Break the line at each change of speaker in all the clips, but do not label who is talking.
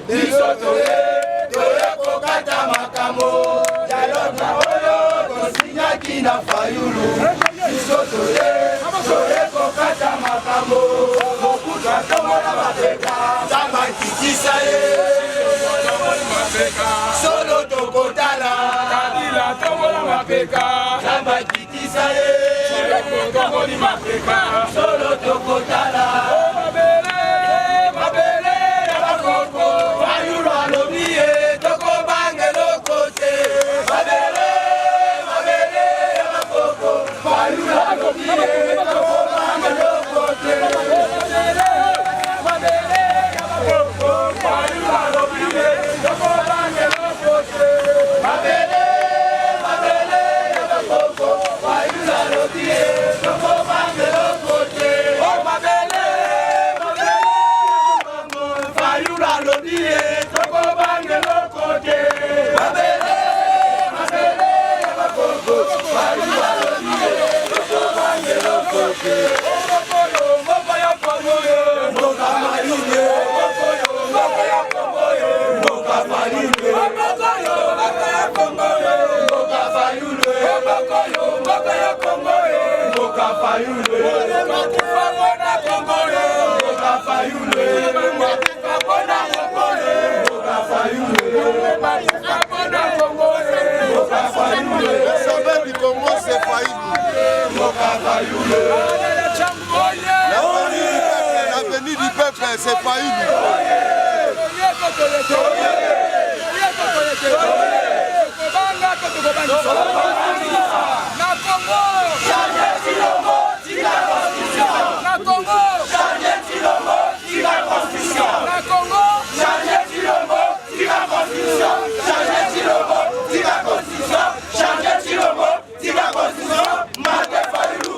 biso toye kokata makambo dialogue oyo tosinyaki na fayulu biso toye kokata makambo mokutu atombola mapeka nzambe akitisa ye solo tokotala kabila tombola mapeka nzambe akitisa ye tomboli mapeka solo tokotala mabele ya bakoko fayulu alobi ye tokobange lokote mabele ya bakoko fayulu alobi ye tokobange lokote mabele ya bakoko fayulu alobi ye tokobange lokote mabele ya bakoko fayulu alobi ye tokobange lokote oh mabele fayulu alobi ye tokobange lokote mabele ya bakoko fayulu alobi ye tokobange lokote moko ya kongoyo mboka maline moko ya kongoyo mboka maline moko ya kongoyo mboka fayulu moko ya kongoyo mboka fayulu mboka kongoyo mboka fayulu mboka kongoyo mboka fayulu mboka fayulu sauveur du Congo c'est Fayulu mboka fayulu l'avenir du peuple c'est Fayulu na Congo changer Chilombo tika constitution na Congo changer Chilombo tika constitution na Congo changer Chilombo tika constitution changer Chilombo tika constitution changer Chilombo tika constitution Martin Fayulu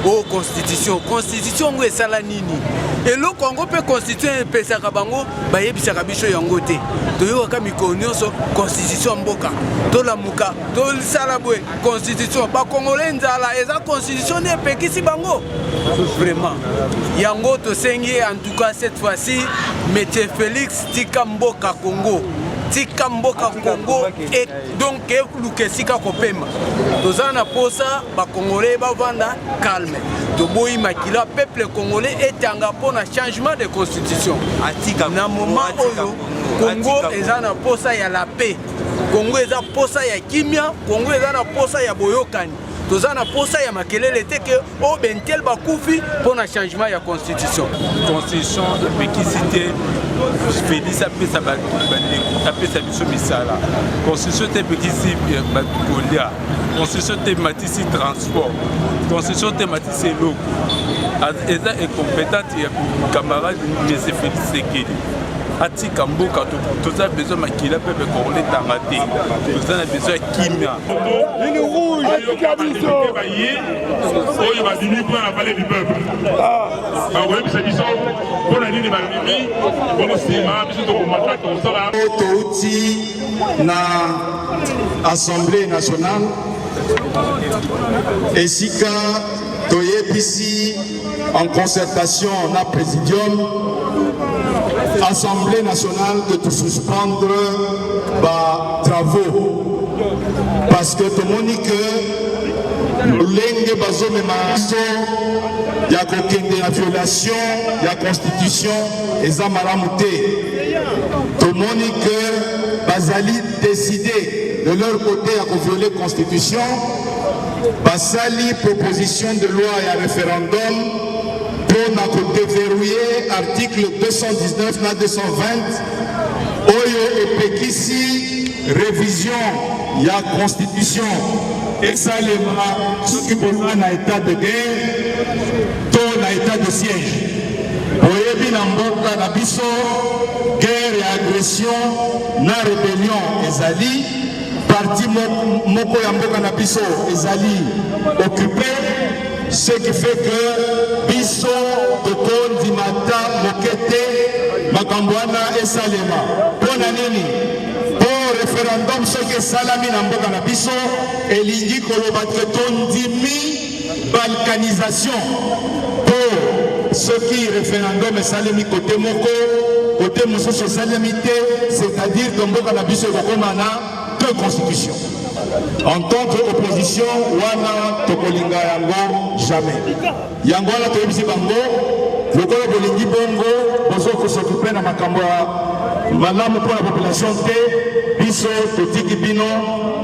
Oh constitution ngo esala nini eloko yango mpe constitution epesaka bango bayebisaka biso yango te toyokaka mikolo nyonso constitution mboka tolamuka tosala boye constitution bakongole nzala eza constitution nde epekisi bango vraiment yango tosengi en tout cas cette fois-ci Maître Félix tika mboka Congo tika mboka Congo et donc lukesika kopema tozana na posa ba congolais bavanda calme toboyi makila peuple congolais etanga pona changement de constitution na moment oyo Congo eza na posa ya la paix Congo eza posa ya kimia Congo eza na posa ya boyokani tozana posa ya makelele te ke o bentel bakufi pona changement ya constitution epekisite Félix apesa apesa biso misala constitution te epekisi batukolia constitution te matisi transport constitution te matisi eloko eza incompétente ya camarade M. Félix Sekedi atika mboka toza besoin makila pepe congolais tanga te toza na besoin ya kimia ligne rouge atika biso oyo badimi mpona na palais du peuple bakoyebisa biso mpona nini babimi bongo nsima biso tokomata tosala touti na assemblée nationale esika toyebisi en concertation na présidium Assemblée nationale de tout suspendre par travaux parce que tout le monde dit que l'enge bazome maso ya kokende la violation ya constitution et za malamouté tout le monde dit que bazali décidé de leur côté à violer la constitution basali proposition de loi et un référendum pour déverrouiller article 219 na 220 oyo epekisi
révision ya constitution esalema soki boza na état de guerre to na état de siège. Boyebi na mboka na biso guerre ya agression na rébellion ezali parti moko ya mboka na biso ezali occupé, ce qui fait que biso tokondi mata mokete makambo wana esalema mpona nini po référendum soki esalami na mboka na biso elingi koloba ke tondimi balkanisation po soki référendum esalemi kote moko kote mosusu esalemi te, c'est-à-dire que mboka na biso ekokoma na deux constitutions. En tant qu'opposition, wana tokolinga yango jamais. Yango wana toyebisi bango, lokola bolingi bongo, bozo ko s'occuper na makambo malamu pour la population te, biso totiki bino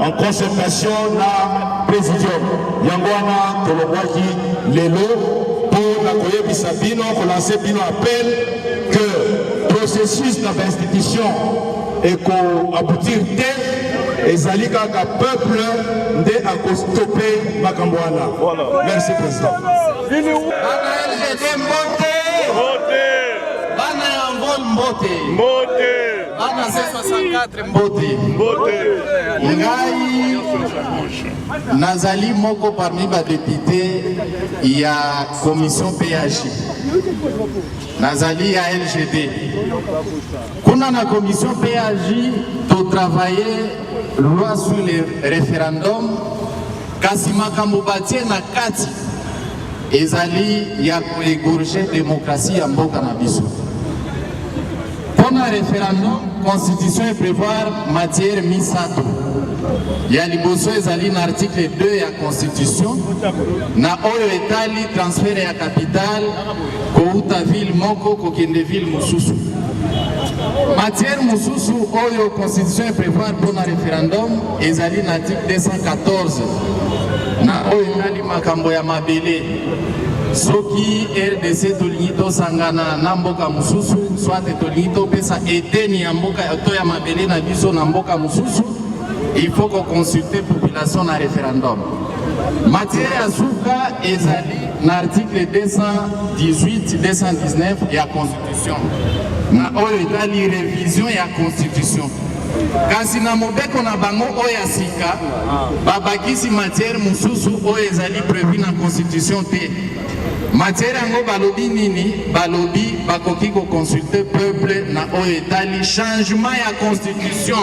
en concertation na présidium. Yango wana tolobwaki lelo pour la koyebisa bino, ko lancer bino appel que processus na institution et ko aboutir te ezali kaka peuple nde akostope makambo wana. Merci président.
Bana LGD mbote. Bana Yangol mbote. Bana C64 mbote. Ngai nazali moko parmi ba député ya commission PAJ. Nazali ya LGD. Kuna na commission PAJ to travailler loi sur le référendum kasi makambo batie na kati ezali ya koégorger démocratie ya mboka na biso. Pona référendum constitution prévoir matière misato ya liboso ezali na article 2 ya constitution na oyo etali transfert ya capital kouta ville moko kokende ville mosusu. Matière mosusu oyo constitution prévoir pour un référendum ezali na article 214 na oyo etali makambo ya mabele soki RDC tolingi tosangana na mboka mosusu soit tolingi topesa eteni ya mboka to ya mabele na biso na mboka mosusu, il faut qu'on consulte population na référendum. Matière ya suka ezali na article 218 219 ya constitution na oyo etali révision ya constitution. Kasi na mobeko na bango oyo asika babakisi matière mosusu oyo ezali prévu na constitution te. Matière yango balobi nini? Balobi bakoki ko consulter peuple na oyo etali changement ya constitution,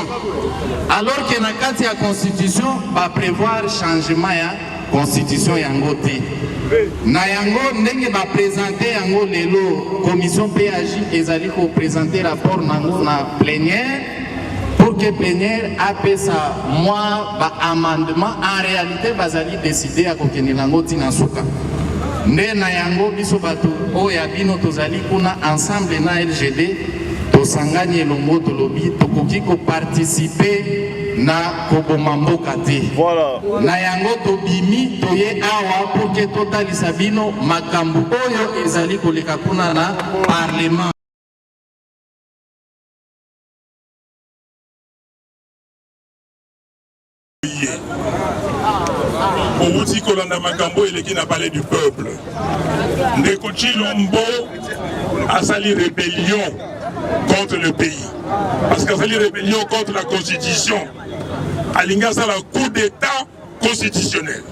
alors que na kati ya constitution ba prévoir changement ya constitution yango te. Na yango ndenge ba présenter yango lelo commission PAJ ezali ko présenter rapport nango na plénière pour que plénière apesa moi ba amendement en réalité bazali décider à kokende nango tina suka. Nde na yango biso bato oya bino tozali kuna ensemble na LGD tosangani elongo tolobi tokoki ko participer na koboma mboka te. Voilà. Na yango tobimi toye awa pour que totalisa bino makambo oyo ezali koleka kuna na parlement.
Outi Kolanda Makambo et qui n'a parlé du peuple. Ndeko Chilombo a sali rébellion contre le pays. Parce qu'à sali rébellion contre la constitution. Alinga ça la coup d'état constitutionnel.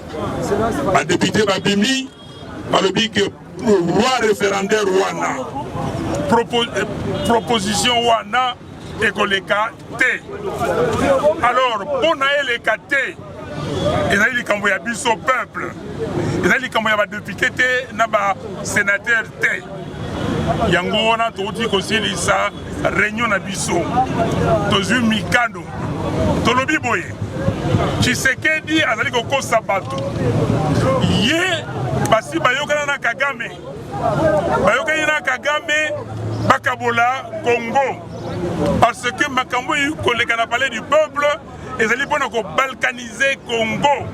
Le député Babimi a dit que loi référendaire Wana, proposition Wana et Koleka T. Alors, pour les KT, et là, il y a bis au peuple. Et là, il y a des députés, des sénateurs. Il y a une réunion à Bisso. Il y a une Mikano. Tolobi Boye. Tshisekedi azali kokosa bato. Ye basi bayokana na Kagame. Bayokana na Kagame bakabola Congo. Parce que makambo yu koleka na parler du peuple. Ezali pona ko balkaniser Congo.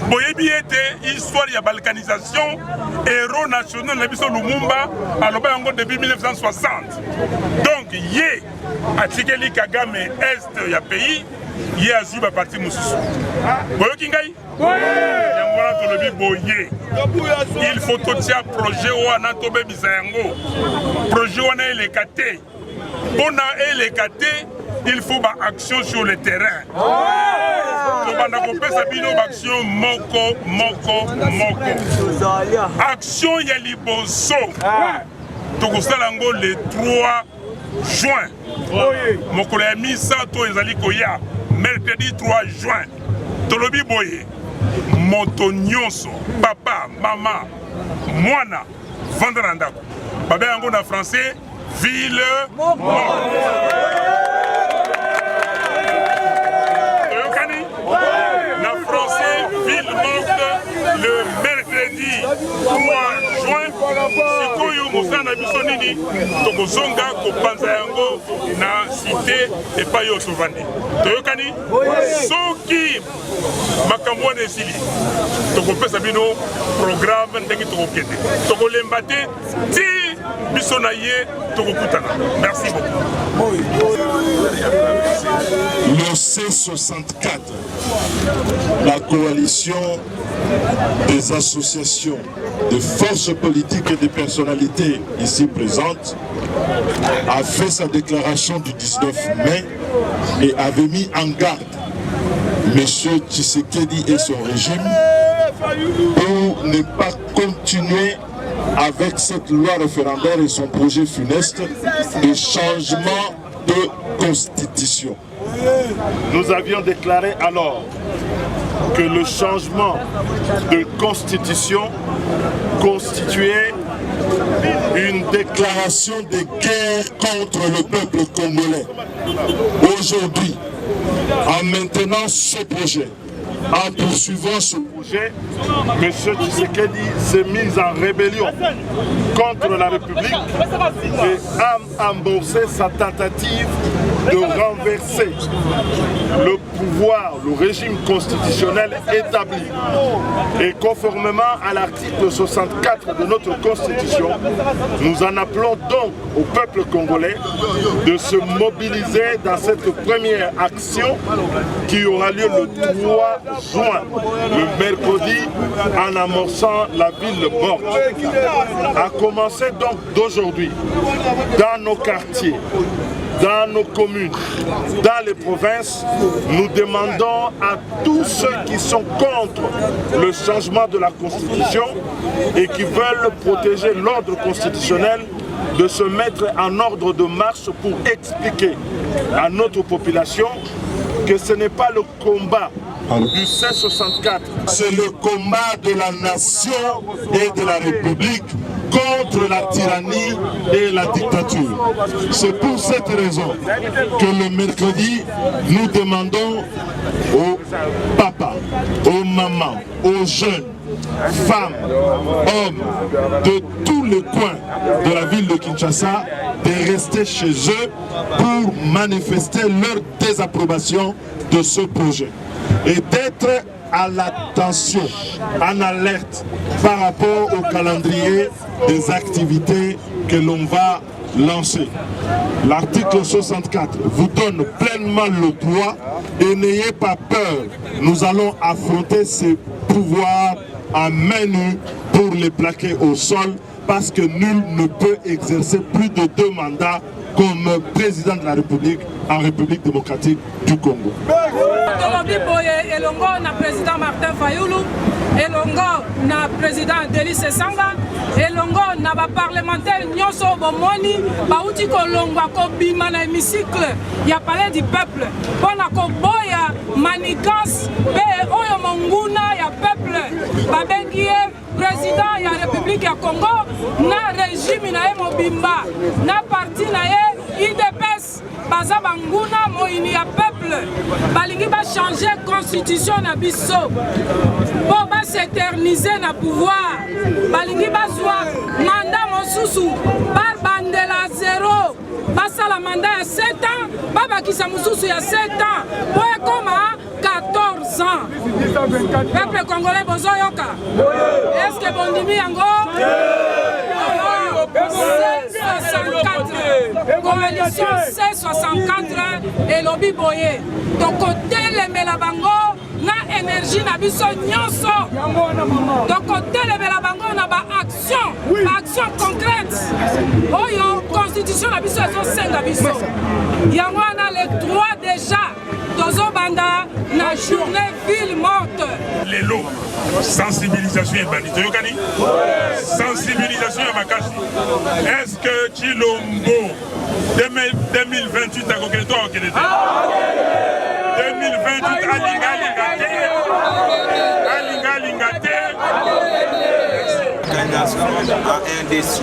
Boyebi ete histoire ya balkanisation héros national na biso Lumumba aloba yango depuis 1960. Donc ye atikeli Kagame est ya pays ye azwi baparti mosusu boyoki ngai yango wana tolobi boye il faut totia projet wana tobebisa yango projet wana eleka te mpona eleka te il faut ba action sur le terrain tobanda kopesa bino baaction moko action ya liboso tokosala yango le 3 juin mokolo ya misa to ezali koya mercredi 3 juin tolobi boye moto nyonso papa mama mwana vendre na ndako babe yango na français ville morte toyokani na français ville morte le mercredi 3 juin sikoyo mosala na biso nini tokozonga kopanza yango na cité epai oyo tovandi toyokani soki makambo wana esili tokopesa bino programme ndenge tokokende tokolemba te ti biso na ye tokokutana. Merci beaucoup.
Le C64, la coalition des associations, de forces politiques et de personnalités ici présentes, a fait sa déclaration du 19 mai et avait mis en garde M. Tshisekedi et son régime pour ne pas continuer avec cette loi référendaire et son projet funeste de changement de constitution.
Nous avions déclaré alors que le changement de constitution constituait
une déclaration de guerre contre le peuple congolais. Aujourd'hui, en maintenant ce projet, en poursuivant ce projet,
M. Tshisekedi s'est mis en rébellion contre la République et a amorcé sa tentative de renverser le pouvoir, le régime constitutionnel établi. Et conformément à l'article 64 de notre Constitution, nous en appelons donc au peuple congolais de se mobiliser dans cette première action qui aura lieu le 3 juin, le mercredi, en amorçant la ville morte. À commencer donc d'aujourd'hui, dans nos quartiers, dans nos communes, dans les provinces, nous demandons à tous ceux qui sont contre le changement de la Constitution et qui veulent protéger l'ordre constitutionnel de se mettre en ordre de marche pour expliquer à notre population que ce n'est pas le combat du C64.
C'est le combat de la nation et de la République contre la tyrannie et la dictature. C'est pour cette raison que le mercredi, nous demandons aux papas, aux mamans, aux jeunes, femmes, hommes de tous les coins de la ville de Kinshasa de rester chez eux pour manifester leur désapprobation de ce projet et d'être à l'attention, en alerte par rapport au calendrier des activités que l'on va lancer. L'article 64 vous donne pleinement le droit et n'ayez pas peur. Nous allons affronter ces pouvoirs à main nue pour les plaquer au sol parce que nul ne peut exercer plus de 2 mandats comme président de la République en République démocratique du Congo.
Elongo na président Martin Fayulu, elongo na président Denis Sesanga, elongo na ba parlementaire nyonso bomoni bauti kolongwa ko bima na hémicycle ya palais du peuple pona ko boya manigance pe oyo monguna ya peuple babengi président ya République ya Congo na régime na ye mobimba na parti na ye IDPS baza banguna moini ya peuple balingi ba changer constitution na biso po ba s'éterniser na pouvoir balingi bazwa mandat mosusu ba bandela 0 basala mandat ya 7 ans babakisa mosusu ya 7 ans po ekoma 14 ans. Peuple congolais bozoyoka. Est-ce que bondimi yango? C64 coalition C64 elobi boye tokotelemela bango na énergie na biso nyonso tokotelemela bango na baaction concrète oyo constitution na biso ezosenga biso yango wana le 3 déjà tozobanda na journée ville morte
lelo sensibilisation ya bandito yokani sensibilisation ya makasi est-ce que Chilombo 2028 akokende to akokende te 2028 alinga te
à un décis.